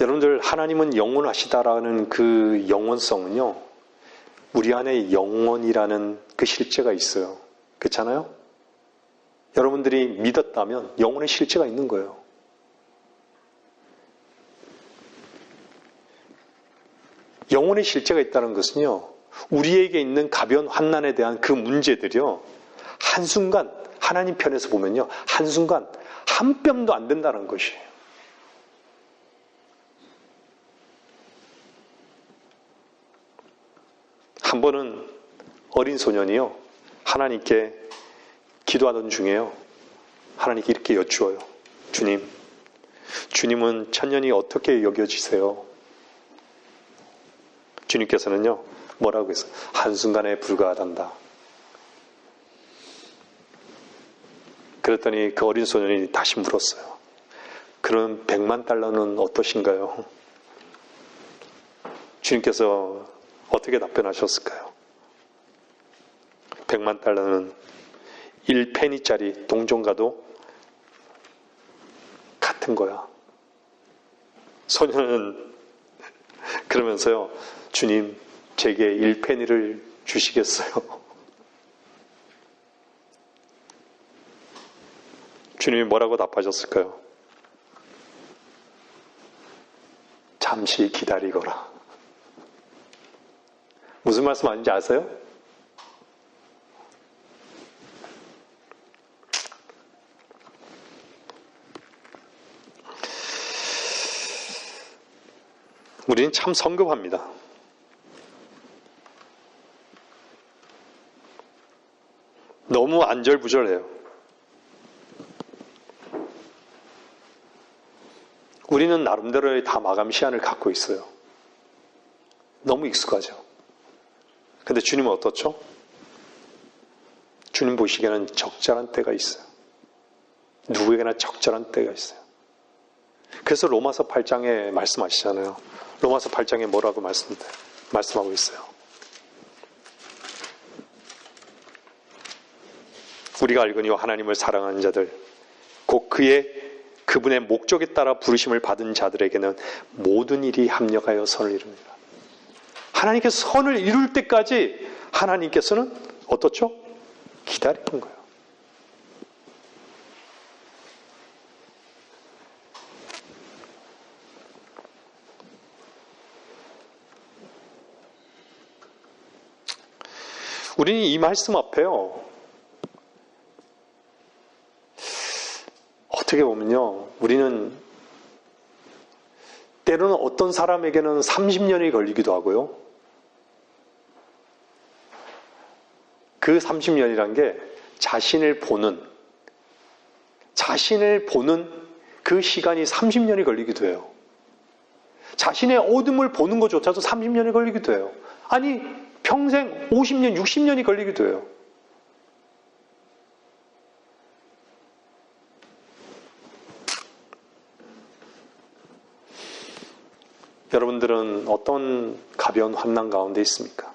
여러분들, 하나님은 영원하시다라는 그 영원성은요, 우리 안에 영원이라는 그 실제가 있어요. 그렇잖아요? 여러분들이 믿었다면 영혼의 실제가 있는 거예요. 영혼의 실제가 있다는 것은요, 우리에게 있는 가벼운 환난에 대한 그 문제들이요, 한순간, 하나님 편에서 보면요, 한순간 한 뼘도 안 된다는 것이에요. 한 번은 어린 소년이요, 하나님께 기도하던 중에요, 하나님께 이렇게 여쭈어요. 주님은 천년이 어떻게 여겨지세요? 주님께서는요, 뭐라고 했어요? 한순간에 불과하단다. 그랬더니 그 어린 소년이 다시 물었어요. 그럼 100만 달러는 어떠신가요? 주님께서 어떻게 답변하셨을까요? 100만 달러는 1페니짜리 동전과도 같은 거야. 소년은 그러면서요, 주님, 제게 1페니를 주시겠어요? 주님이 뭐라고 답하셨을까요? 잠시 기다리거라. 무슨 말씀 하는지 아세요? 우리는 참 성급합니다. 너무 안절부절해요. 우리는 나름대로의 다 마감 시한을 갖고 있어요. 너무 익숙하죠. 근데 주님은 어떻죠? 주님 보시기에는 적절한 때가 있어요. 누구에게나 적절한 때가 있어요. 그래서 로마서 8장에 말씀하시잖아요. 로마서 8장에 뭐라고 말씀하고 있어요? 우리가 알거니와 하나님을 사랑하는 자들, 곧 그분의 목적에 따라 부르심을 받은 자들에게는 모든 일이 합력하여 선을 이룹니다. 하나님께서 선을 이룰 때까지 하나님께서는 어떻죠? 기다리는 거예요. 우리는 이 말씀 앞에요, 어떻게 보면요, 우리는 때로는 어떤 사람에게는 30년이 걸리기도 하고요. 그 30년이란 게 자신을 보는 그 시간이 30년이 걸리기도 해요. 자신의 어둠을 보는 것조차도 30년이 걸리기도 해요. 아니, 평생 50년, 60년이 걸리기도 해요. 여러분들은 어떤 가벼운 환난 가운데 있습니까?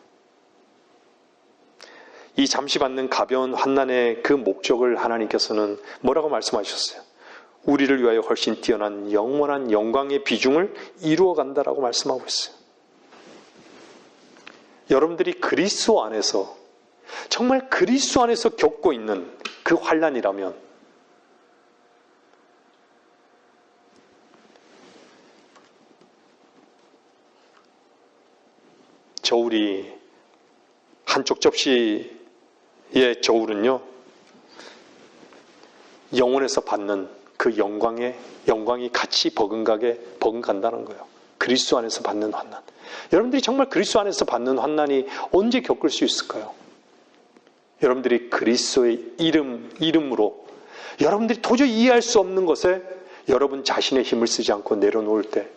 이 잠시 받는 가벼운 환난의 그 목적을 하나님께서는 뭐라고 말씀하셨어요? 우리를 위하여 훨씬 뛰어난 영원한 영광의 비중을 이루어 간다라고 말씀하고 있어요. 여러분들이 그리스도 안에서, 정말 그리스도 안에서 겪고 있는 그 환난이라면 저울이, 한쪽 접시의 저울은요, 영혼에서 받는 그 영광이 같이 버금간다는 거예요. 그리스도 안에서 받는 환난. 여러분들이 정말 그리스도 안에서 받는 환난이 언제 겪을 수 있을까요? 여러분들이 그리스도의 이름으로 여러분들이 도저히 이해할 수 없는 것에 여러분 자신의 힘을 쓰지 않고 내려놓을 때,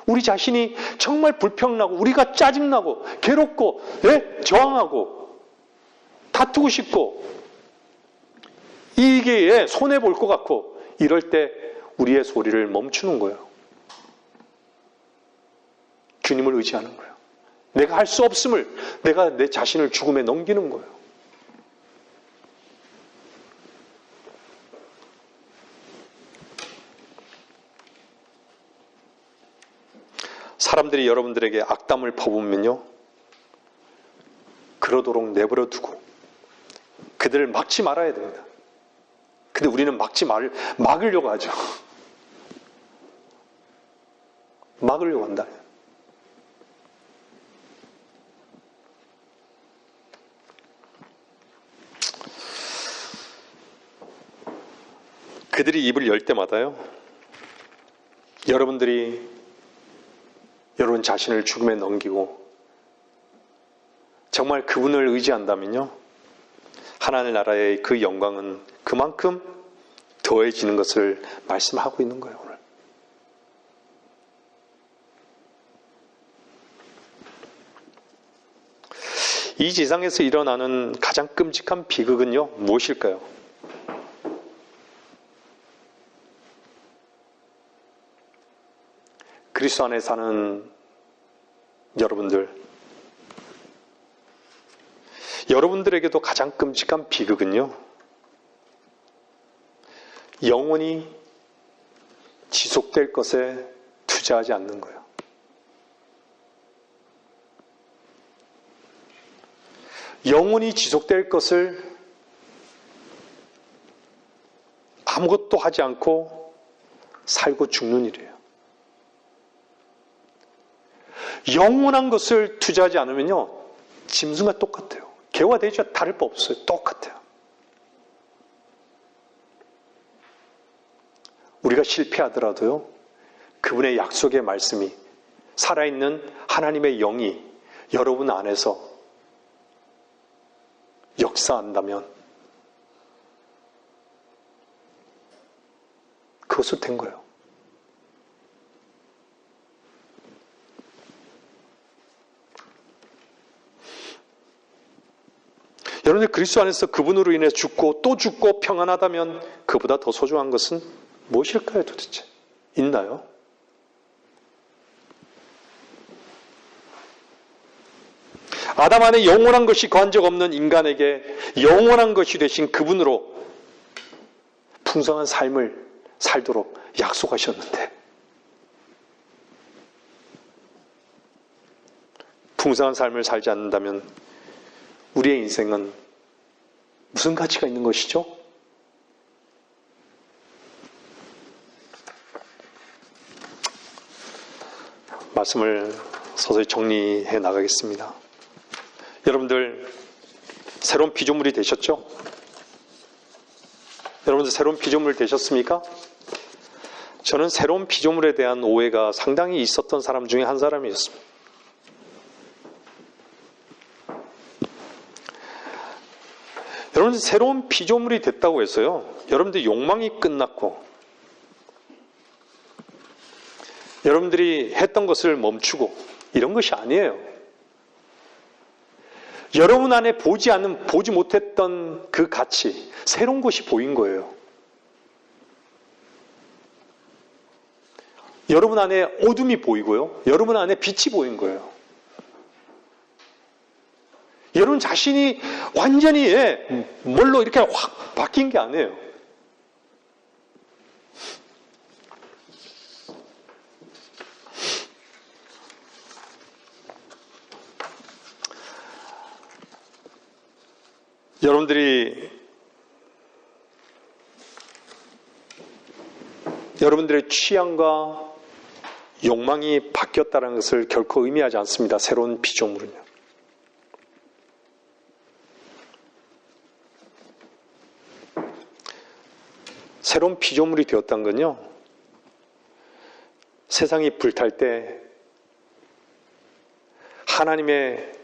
우리 자신이 정말 불평나고 우리가 짜증나고 괴롭고 저항하고 다투고 싶고 이게 손해볼 것 같고 이럴 때 우리의 소리를 멈추는 거예요. 주님을 의지하는 거예요. 내가 할 수 없음을, 내가 내 자신을 죽음에 넘기는 거예요. 사람들이 여러분들에게 악담을 퍼부으면요, 그러도록 내버려 두고 그들을 막지 말아야 됩니다. 근데 우리는 막으려고 하죠. 막으려고 한다. 그들이 입을 열 때마다요, 여러분 자신을 죽음에 넘기고 정말 그분을 의지한다면요, 하나님 나라의 그 영광은 그만큼 더해지는 것을 말씀하고 있는 거예요, 오늘. 이 지상에서 일어나는 가장 끔찍한 비극은요, 무엇일까요? 그리스도 안에 사는 여러분들에게도 가장 끔찍한 비극은요, 영원히 지속될 것에 투자하지 않는 거예요. 영원히 지속될 것을 아무것도 하지 않고 살고 죽는 일이에요. 영원한 것을 투자하지 않으면요, 짐승과 똑같아요. 개와 돼지와 다를 바 없어요. 똑같아요. 우리가 실패하더라도요, 그분의 약속의 말씀이, 살아있는 하나님의 영이 여러분 안에서 역사한다면 그것은 된 거예요. 여러분들 그리스도 안에서 그분으로 인해 죽고 또 죽고 평안하다면 그보다 더 소중한 것은 무엇일까요, 도대체? 있나요? 아담 안에 영원한 것이 거한 적 없는 인간에게 영원한 것이 되신 그분으로 풍성한 삶을 살도록 약속하셨는데, 풍성한 삶을 살지 않는다면 우리의 인생은 무슨 가치가 있는 것이죠? 말씀을 서서히 정리해 나가겠습니다. 여러분들, 새로운 피조물이 되셨죠? 여러분들 새로운 피조물 되셨습니까? 저는 새로운 피조물에 대한 오해가 상당히 있었던 사람 중에 한 사람이었습니다. 여러분들 새로운 피조물이 됐다고 해서요, 여러분들 욕망이 끝났고 여러분들이 했던 것을 멈추고 이런 것이 아니에요. 여러분 안에 보지 못했던 그 가치, 새로운 것이 보인 거예요. 여러분 안에 어둠이 보이고요, 여러분 안에 빛이 보인 거예요. 여러분 자신이 완전히 뭘로 이렇게 확 바뀐 게 아니에요. 여러분들의 취향과 욕망이 바뀌었다는 것을 결코 의미하지 않습니다. 새로운 피조물은요. 새로운 피조물이 되었다는 건요, 세상이 불탈 때 하나님의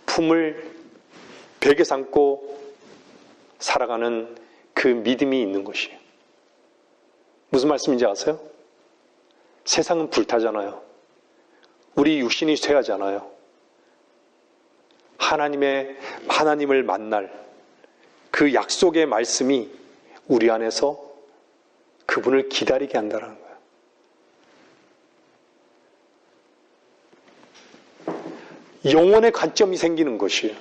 품을 베개 삼고 살아가는 그 믿음이 있는 것이에요. 무슨 말씀인지 아세요? 세상은 불타잖아요. 우리 육신이 쇠하잖아요. 하나님을 만날 그 약속의 말씀이 우리 안에서 그분을 기다리게 한다는 거예요. 영혼의 관점이 생기는 것이에요.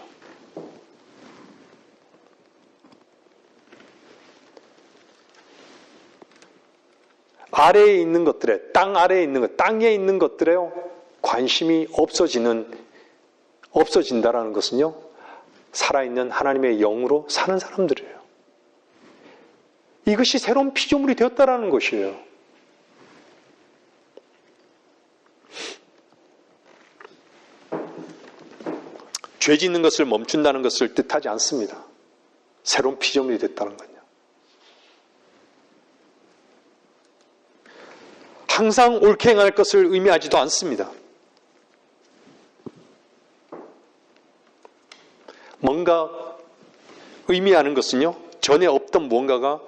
아래에 있는 것들에, 땅 아래에 있는 것, 땅에 있는 것들에 관심이 없어진다라는 것은요, 살아있는 하나님의 영으로 사는 사람들이에요. 이것이 새로운 피조물이 되었다라는 것이에요. 죄 짓는 것을 멈춘다는 것을 뜻하지 않습니다. 새로운 피조물이 됐다는 건요. 항상 옳게 행할 것을 의미하지도 않습니다. 뭔가 의미하는 것은요, 전에 없던 무언가가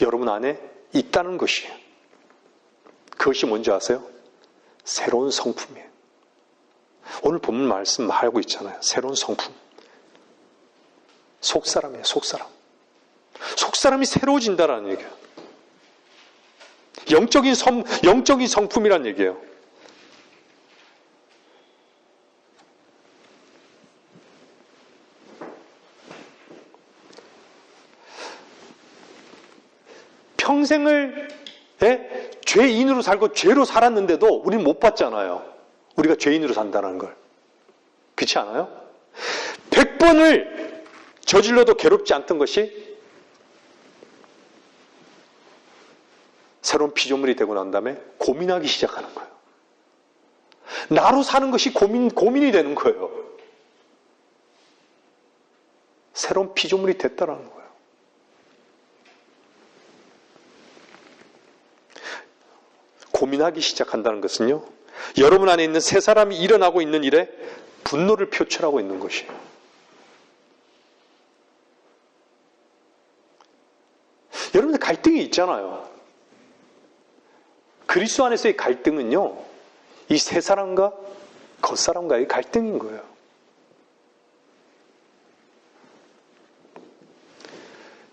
여러분 안에 있다는 것이에요. 그것이 뭔지 아세요? 새로운 성품이에요. 오늘 본문 말씀하고 있잖아요. 새로운 성품. 속사람이에요. 속사람. 속사람이 새로워진다라는 얘기예요. 영적인 성품이란 얘기예요. 평생을 죄인으로 살고 죄로 살았는데도 우리는 못 봤잖아요. 우리가 죄인으로 산다는 걸. 그렇지 않아요? 100번을 저질러도 괴롭지 않던 것이 새로운 피조물이 되고 난 다음에 고민하기 시작하는 거예요. 나로 사는 것이 고민이 되는 거예요. 새로운 피조물이 됐다라는 거예요. 고민하기 시작한다는 것은요, 여러분 안에 있는 새 사람이 일어나고 있는 일에 분노를 표출하고 있는 것이에요. 여러분들 갈등이 있잖아요. 그리스도 안에서의 갈등은요, 이 새 사람과 겉사람과의 갈등인 거예요.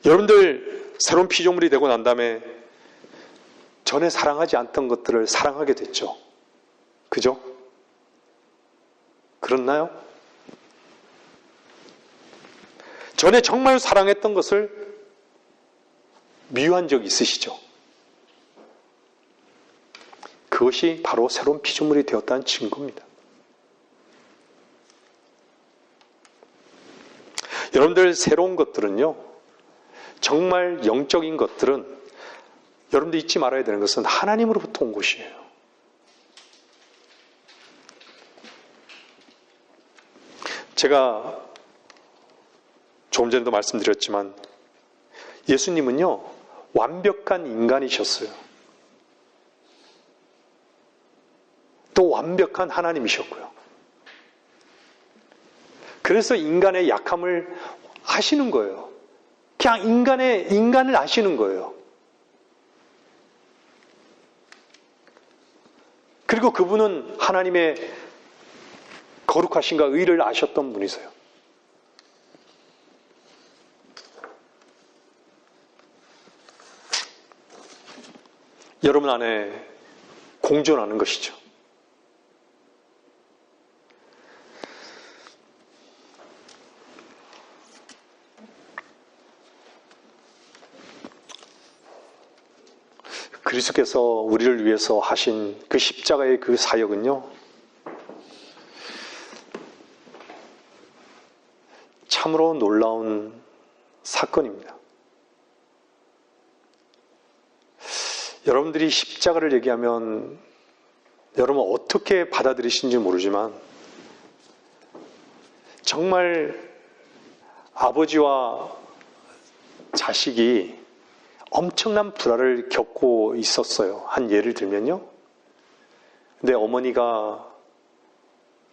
여러분들 새로운 피조물이 되고 난 다음에 전에 사랑하지 않던 것들을 사랑하게 됐죠. 그죠? 그렇나요? 전에 정말 사랑했던 것을 미워한 적 있으시죠? 그것이 바로 새로운 피조물이 되었다는 증거입니다. 여러분들 새로운 것들은요, 정말 영적인 것들은 여러분들 잊지 말아야 되는 것은 하나님으로부터 온 것이에요. 제가 조금 전에도 말씀드렸지만 예수님은요, 완벽한 인간이셨어요. 또 완벽한 하나님이셨고요. 그래서 인간의 약함을 아시는 거예요. 그냥 인간을 아시는 거예요. 그리고 그분은 하나님의 거룩하신가 의를 아셨던 분이세요. 여러분 안에 공존하는 것이죠. 그리스도께서 우리를 위해서 하신 그 십자가의 그 사역은요, 참으로 놀라운 사건입니다. 여러분들이 십자가를 얘기하면 여러분 어떻게 받아들이시는지 모르지만 정말 아버지와 자식이 엄청난 불화를 겪고 있었어요. 한 예를 들면요. 근데 어머니가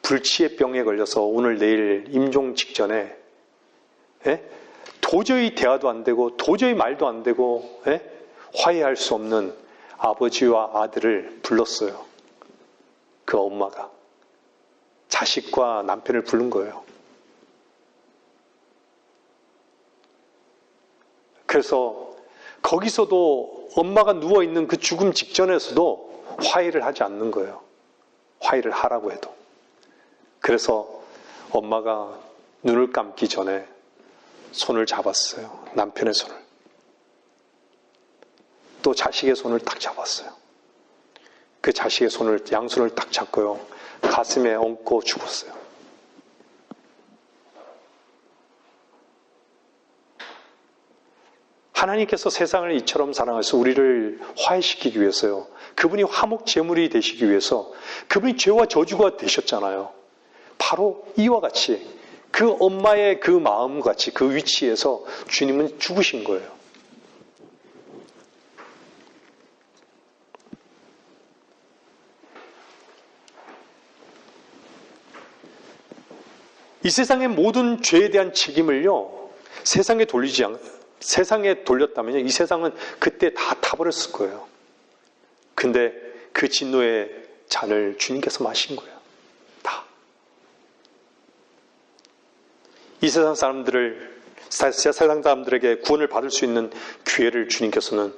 불치의 병에 걸려서 오늘 내일 임종 직전에 도저히 대화도 안 되고 도저히 말도 안 되고 화해할 수 없는 아버지와 아들을 불렀어요. 그 엄마가 자식과 남편을 부른 거예요. 그래서 거기서도 엄마가 누워있는 그 죽음 직전에서도 화해를 하지 않는 거예요. 화해를 하라고 해도. 그래서 엄마가 눈을 감기 전에 손을 잡았어요. 남편의 손을. 또 자식의 손을 딱 잡았어요. 그 자식의 손을, 양손을 딱 잡고요. 가슴에 얹고 죽었어요. 하나님께서 세상을 이처럼 사랑하셔서 우리를 화해시키기 위해서요. 그분이 화목 제물이 되시기 위해서 그분이 죄와 저주가 되셨잖아요. 바로 이와 같이 그 엄마의 그 마음같이 그 위치에서 주님은 죽으신 거예요. 이 세상의 모든 죄에 대한 책임을요, 세상에 돌렸다면요, 이 세상은 그때 다 타버렸을 거예요. 근데 그 진노의 잔을 주님께서 마신 거예요. 다. 이 세상 사람들에게 구원을 받을 수 있는 기회를 주님께서는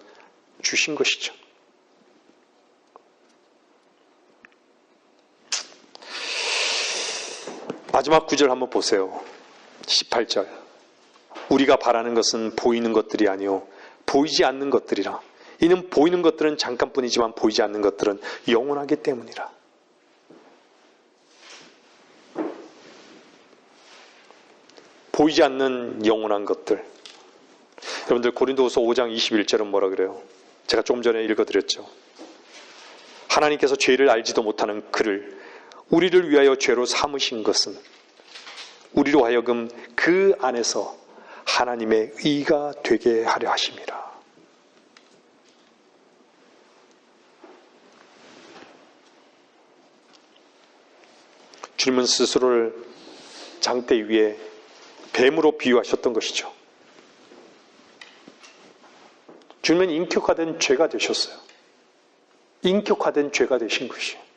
주신 것이죠. 마지막 구절 한번 보세요. 18절. 우리가 바라는 것은 보이는 것들이 아니요 보이지 않는 것들이라. 이는 보이는 것들은 잠깐뿐이지만 보이지 않는 것들은 영원하기 때문이라. 보이지 않는 영원한 것들. 여러분들 고린도후서 5장 21절은 뭐라 그래요? 제가 조금 전에 읽어드렸죠. 하나님께서 죄를 알지도 못하는 그를 우리를 위하여 죄로 삼으신 것은 우리로 하여금 그 안에서 하나님의 의가 되게 하려 하심이라. 주님은 스스로를 장대 위에 뱀으로 비유하셨던 것이죠. 주님은 인격화된 죄가 되셨어요. 인격화된 죄가 되신 것이에요.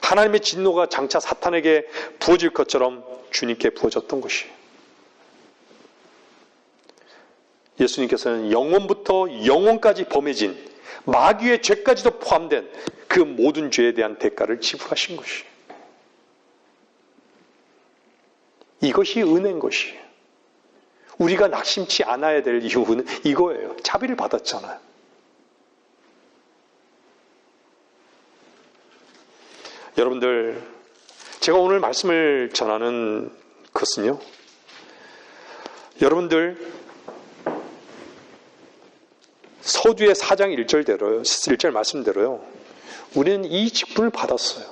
하나님의 진노가 장차 사탄에게 부어질 것처럼 주님께 부어졌던 것이에요. 예수님께서는 영원부터 영원까지 범해진 마귀의 죄까지도 포함된 그 모든 죄에 대한 대가를 지불하신 것이에요. 이것이 은혜인 것이에요. 우리가 낙심치 않아야 될 이유는 이거예요. 자비를 받았잖아요. 여러분들, 제가 오늘 말씀을 전하는 것은요, 여러분들 서두의 4장 1절 말씀대로요, 우리는 이 직분을 받았어요.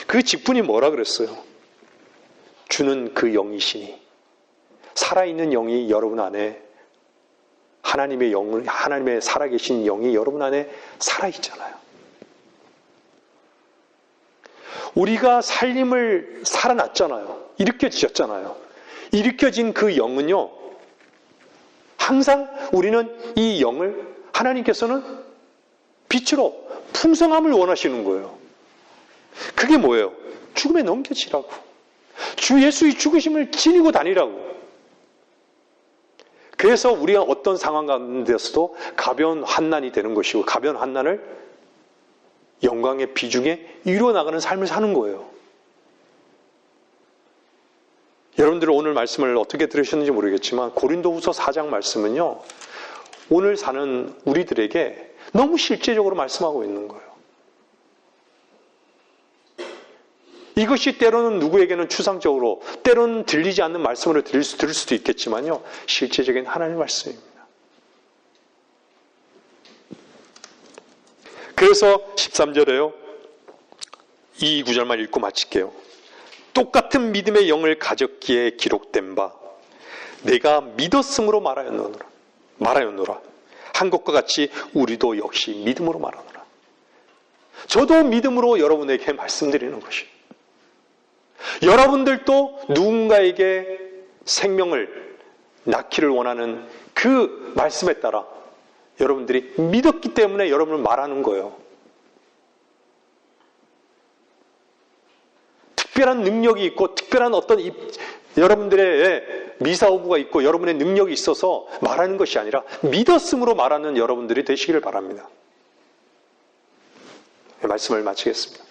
그 직분이 뭐라 그랬어요? 주는 그 영이시니 살아있는 영이 여러분 안에 하나님의 영을 하나님의 살아계신 영이 여러분 안에 살아있잖아요. 우리가 살림을 살아났잖아요. 일으켜지셨잖아요. 일으켜진 그 영은요, 항상 우리는 이 영을 하나님께서는 빛으로 풍성함을 원하시는 거예요. 그게 뭐예요? 죽음에 넘겨지라고. 주 예수의 죽으심을 지니고 다니라고. 그래서 우리가 어떤 상황 가운데서도 가벼운 환난이 되는 것이고 가벼운 환난을 영광의 비중에 이루어나가는 삶을 사는 거예요. 여러분들 오늘 말씀을 어떻게 들으셨는지 모르겠지만 고린도후서 4장 말씀은요, 오늘 사는 우리들에게 너무 실제적으로 말씀하고 있는 거예요. 이것이 때로는 누구에게는 추상적으로, 때로는 들리지 않는 말씀으로 들을 수도 있겠지만요, 실제적인 하나님의 말씀입니다. 그래서 13절에요. 이 구절만 읽고 마칠게요. 똑같은 믿음의 영을 가졌기에 기록된 바 내가 믿었으므로 말하였노라. 한 것과 같이 우리도 역시 믿음으로 말하노라. 저도 믿음으로 여러분에게 말씀드리는 것이에요. 여러분들도 누군가에게 생명을 낳기를 원하는 그 말씀에 따라 여러분들이 믿었기 때문에 여러분을 말하는 거예요. 특별한 능력이 있고 특별한 어떤 여러분들의 미사오브가 있고 여러분의 능력이 있어서 말하는 것이 아니라 믿었음으로 말하는 여러분들이 되시기를 바랍니다. 말씀을 마치겠습니다.